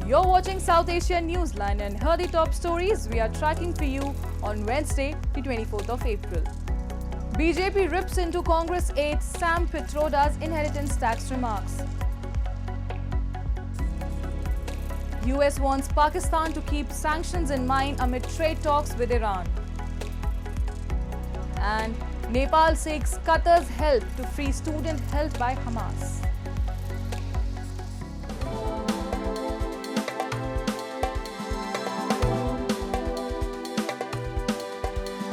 You're watching South Asian Newsline and here are the top stories we are tracking for you on Wednesday, the 24th of April. BJP rips into Congress aide Sam Pitroda's inheritance tax remarks. US wants Pakistan to keep sanctions in mind amid trade talks with Iran. And Nepal seeks Qatar's help to free student held by Hamas.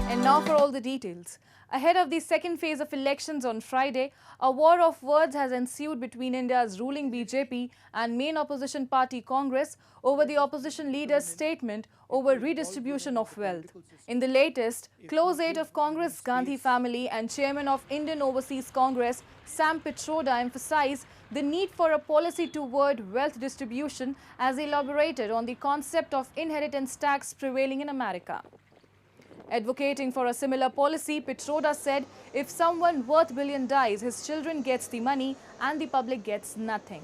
And now for all the details. Ahead of the second phase of elections on Friday, a war of words has ensued between India's ruling BJP and main opposition party Congress over the opposition leader's statement over redistribution of wealth. In the latest, close aide of Congress Gandhi family and chairman of Indian Overseas Congress Sam Pitroda emphasized the need for a policy toward wealth distribution as elaborated on the concept of inheritance tax prevailing in America. Advocating for a similar policy, Pitroda said if someone worth $1 billion dies, his children gets the money and the public gets nothing.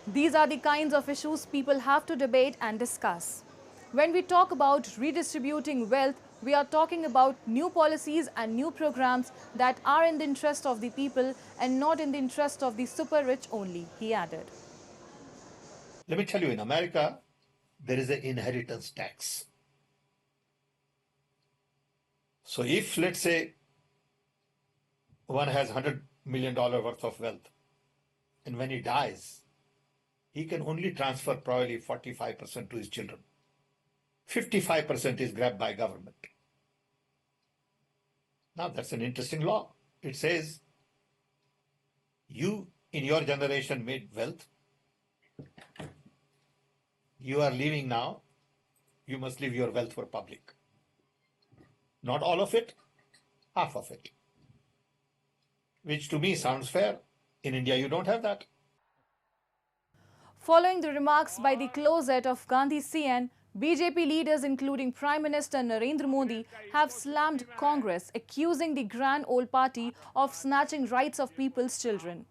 These are the kinds of issues people have to debate and discuss. When we talk about redistributing wealth, we are talking about new policies and new programs that are in the interest of the people and not in the interest of the super rich only, he added. Let me tell you, in America, there is an inheritance tax. So if, let's say, one has $100 million worth of wealth, and when he dies, he can only transfer probably 45% to his children. 55% is grabbed by government. Now, that's an interesting law. It says, you in your generation made wealth. You are leaving now. You must leave your wealth for public. Not all of it, half of it. Which to me sounds fair. In India, you don't have that. Following the remarks by the close aide of Gandhi CN, BJP leaders including Prime Minister Narendra Modi have slammed Congress, accusing the grand old party of snatching rights of people's children.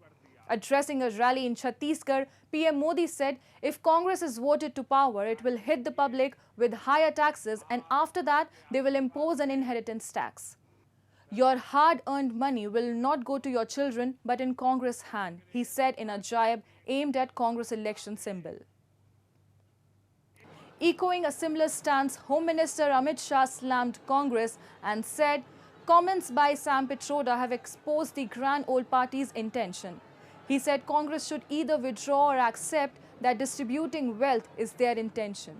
Addressing a rally in Chhattisgarh, PM Modi said if Congress is voted to power, it will hit the public with higher taxes and after that, they will impose an inheritance tax. Your hard-earned money will not go to your children but in Congress' hand, he said in a jibe aimed at Congress election symbol. Echoing a similar stance, Home Minister Amid Shah slammed Congress and said comments by Sam Pitroda have exposed the grand old party's intention. He said Congress should either withdraw or accept that distributing wealth is their intention.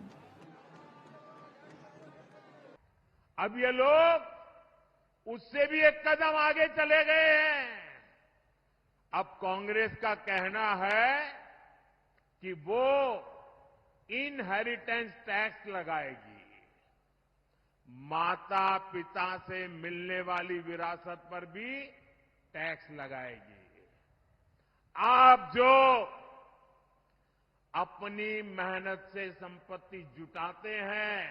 अब ये लोग उससे भी एक कदम आगे चले गए हैं। अब कांग्रेस का कहना है कि वो इनहेरिटेंस टैक्स लगाएगी। माता पिता से मिलने वाली विरासत पर भी टैक्स लगाएगी। आप जो अपनी मेहनत से संपत्ति जुटाते हैं,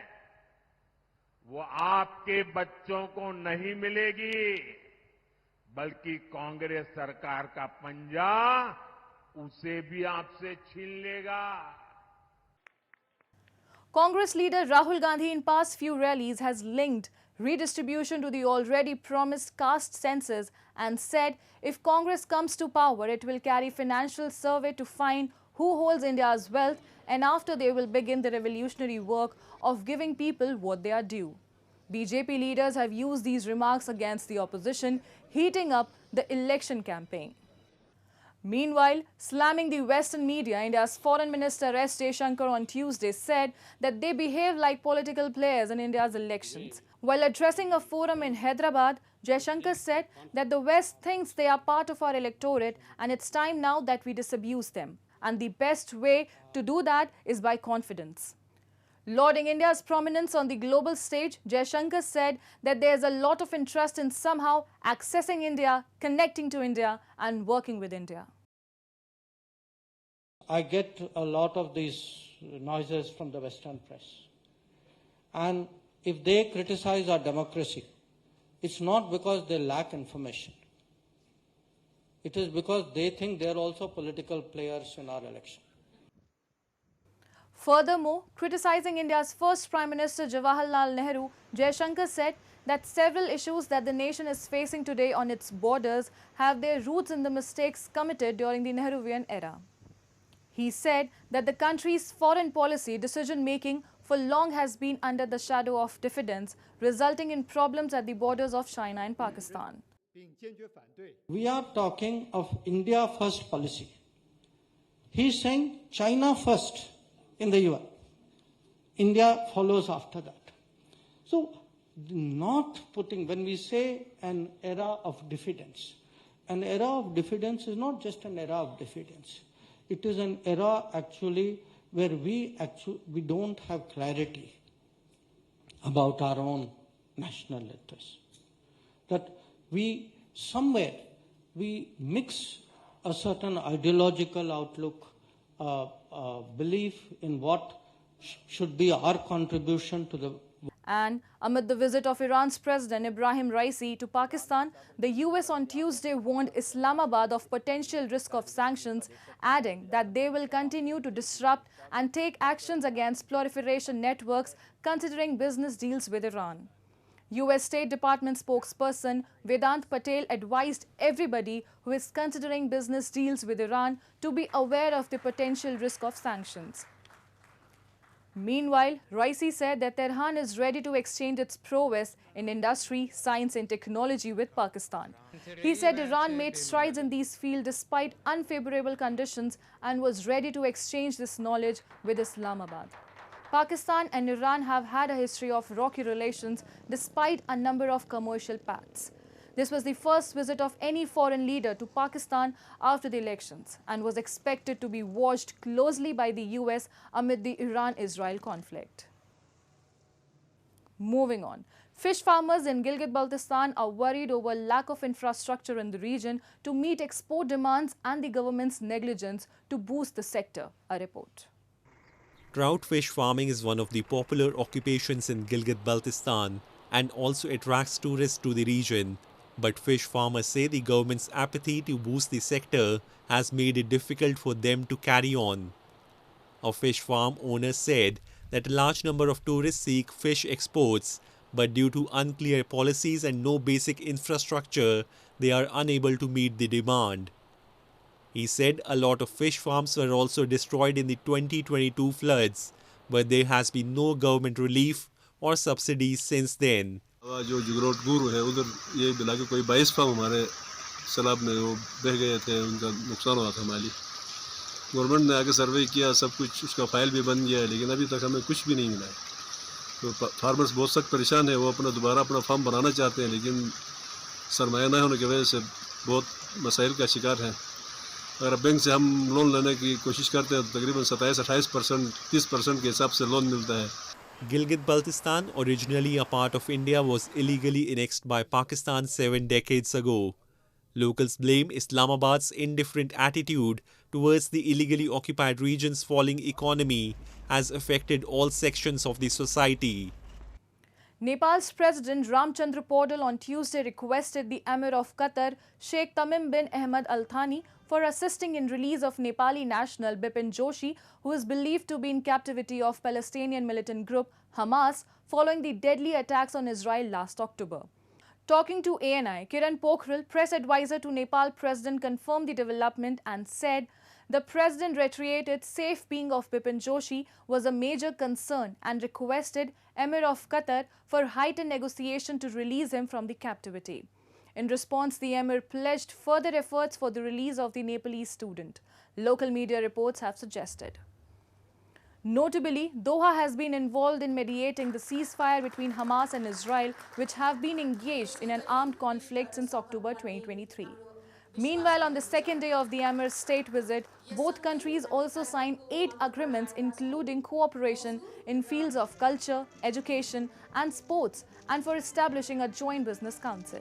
वो आपके बच्चों को नहीं मिलेगी, बल्कि कांग्रेस सरकार का पंजा उसे भी आपसे छीन लेगा। Congress leader Rahul Gandhi in past few rallies has linked redistribution to the already promised caste census and said if Congress comes to power, it will carry financial survey to find who holds India's wealth and after they will begin the revolutionary work of giving people what they are due. BJP leaders have used these remarks against the opposition, heating up the election campaign. Meanwhile, slamming the Western media, India's Foreign Minister S. Jaishankar on Tuesday said that they behave like political players in India's elections. While addressing a forum in Hyderabad, Jaishankar said that the West thinks they are part of our electorate and it's time now that we disabuse them. And the best way to do that is by confidence. Lauding India's prominence on the global stage, Jaishankar said that there is a lot of interest in somehow accessing India, connecting to India and working with India. I get a lot of these noises from the Western press. And if they criticize our democracy, it's not because they lack information. It is because they think they are also political players in our election. Furthermore, criticizing India's first Prime Minister Jawaharlal Nehru, Jaishankar said that several issues that the nation is facing today on its borders have their roots in the mistakes committed during the Nehruvian era. He said that the country's foreign policy decision-making for long has been under the shadow of diffidence, resulting in problems at the borders of China and Pakistan. We are talking of India first policy. He's saying China first in the UN. India follows after that. So, not putting, when we say an era of diffidence, an era of diffidence is not just an era of diffidence. It is an era actually where we don't have clarity about our own national interests. That we mix a certain ideological outlook, belief in what should be our contribution to the. And amid the visit of Iran's President Ebrahim Raisi to Pakistan, the US on Tuesday warned Islamabad of potential risk of sanctions, adding that they will continue to disrupt and take actions against proliferation networks considering business deals with Iran. US State Department spokesperson Vedant Patel advised everybody who is considering business deals with Iran to be aware of the potential risk of sanctions. Meanwhile, Raisi said that Tehran is ready to exchange its prowess in industry, science and technology with Pakistan. He said Iran made strides in these fields despite unfavorable conditions and was ready to exchange this knowledge with Islamabad. Pakistan and Iran have had a history of rocky relations despite a number of commercial pacts. This was the first visit of any foreign leader to Pakistan after the elections and was expected to be watched closely by the US amid the Iran-Israel conflict. Moving on. Fish farmers in Gilgit Baltistan are worried over lack of infrastructure in the region to meet export demands and the government's negligence to boost the sector, a report. Trout fish farming is one of the popular occupations in Gilgit Baltistan and also attracts tourists to the region. But fish farmers say the government's apathy to boost the sector has made it difficult for them to carry on. A fish farm owner said that a large number of tourists seek fish exports, but due to unclear policies and no basic infrastructure, they are unable to meet the demand. He said a lot of fish farms were also destroyed in the 2022 floods, but there has been no government relief or subsidies since then. जो जुगरोट गुरु है उधर ये मिला के कोई 22 farm हमारे सैलाब में वो बह गए थे, उनका नुकसान हुआ था माली। गवर्नमेंट ने आके सर्वे किया, सब कुछ उसका फाइल भी बन गया है, लेकिन अभी तक हमें कुछ भी नहीं मिला है। तो फार्मर्स बहुत सख्त परेशान है, वो दोबारा अपना फार्म बनाना चाहते हैं, लेकिन सरमाया न होने की वजह से बहुत मसाइल का शिकार हैं। अगर बैंक से हम लोन लेने की कोशिश करते हैं तो तकरीबन 27-28%, 30% के हिसाब से लोन मिलता है। Gilgit Baltistan, originally a part of India, was illegally annexed by Pakistan 7 decades ago. Locals blame Islamabad's indifferent attitude towards the illegally occupied region's falling economy has affected all sections of the society. Nepal's President Chandra Paudel on Tuesday requested the Emir of Qatar, Sheikh Tamim bin Hamad Al-Thani, for assisting in release of Nepali national Bipin Joshi, who is believed to be in captivity of Palestinian militant group Hamas following the deadly attacks on Israel last October. Talking to ANI, Kiran Pokhrel, press advisor to Nepal President, confirmed the development and said the President reiterated safe being of Bipin Joshi was a major concern and requested Emir of Qatar for heightened negotiation to release him from the captivity. In response, the Emir pledged further efforts for the release of the Nepalese student, local media reports have suggested. Notably, Doha has been involved in mediating the ceasefire between Hamas and Israel, which have been engaged in an armed conflict since October 2023. Meanwhile, on the second day of the Emir's state visit, both countries also signed 8 agreements including cooperation in fields of culture, education and sports, and for establishing a joint business council.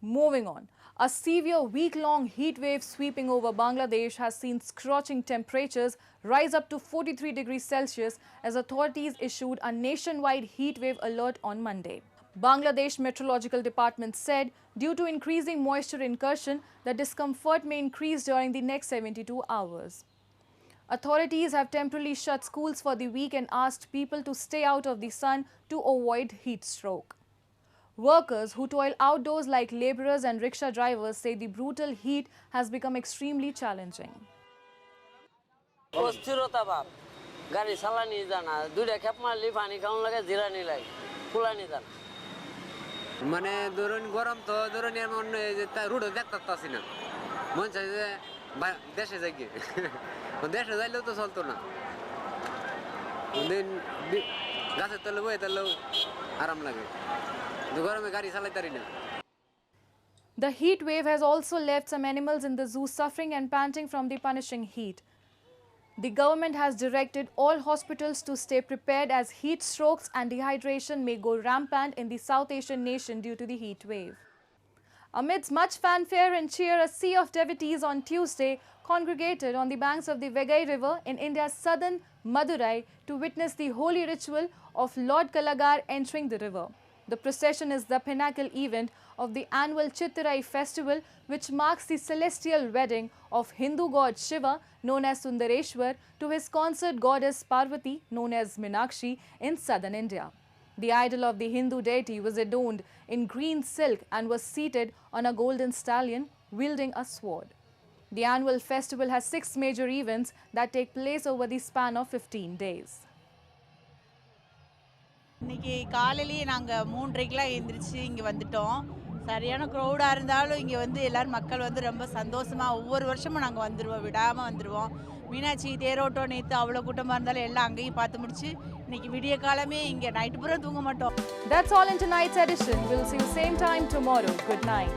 Moving on, a severe week-long heat wave sweeping over Bangladesh has seen scorching temperatures rise up to 43 degrees Celsius as authorities issued a nationwide heat wave alert on Monday. Bangladesh Meteorological Department said due to increasing moisture incursion, the discomfort may increase during the next 72 hours. Authorities have temporarily shut schools for the week and asked people to stay out of the sun to avoid heat stroke. Workers who toil outdoors like laborers and rickshaw drivers say the brutal heat has become extremely challenging. গাড়ি চালানি জানা দুইটা খেপ মারলি পানি খাওয়ান লাগে জিরানি লাগে Fulani জানা মানে ধরুন গরম তো ধরুন এমন যে রুডো দেখতাছি না মন চাই যে দেশে যাই গিয়ে দেশে যাইলেও তো চলতো না দিন গাছের তলে বয়ে তাহলেও আরাম লাগে গরমে গাড়ি চালাইতারি না. The heat wave has also left some animals in the zoo suffering and panting from the punishing heat. The government has directed all hospitals to stay prepared as heat strokes and dehydration may go rampant in the South Asian nation due to the heat wave. Amidst much fanfare and cheer, a sea of devotees on Tuesday congregated on the banks of the Vaigai river in India's southern Madurai to witness the holy ritual of Lord Kallaagar entering the river. The procession is the pinnacle event of the annual Chittirai festival, which marks the celestial wedding of Hindu god Shiva, known as Sundareshwar, to his consort goddess Parvati, known as Meenakshi, in southern India. The idol of the Hindu deity was adorned in green silk and was seated on a golden stallion, wielding a sword. The annual festival has 6 major events that take place over the span of 15 days. இன்னைக்கு காலையிலேயே நாங்கள் 3:30க்குலாம் எழுந்திரிச்சு இங்கே வந்துட்டோம். சரியான க்ரௌடாக இருந்தாலும் இங்கே வந்து எல்லோரும் மக்கள் வந்து ரொம்ப சந்தோஷமாக ஒவ்வொரு வருஷமும் நாங்கள் வந்துடுவோம், விடாமல் வந்துடுவோம். மீனாட்சி தேரோட்டம் நேற்று அவ்வளோ கூட்டமாக இருந்தாலும் எல்லாம் அங்கேயும் பார்த்து முடிச்சு இன்னைக்கு விடிய காலமே இங்கே நைட்டு பூரா தூங்க மாட்டோம். That's all in tonight's edition. We'll see you same time tomorrow. Good night.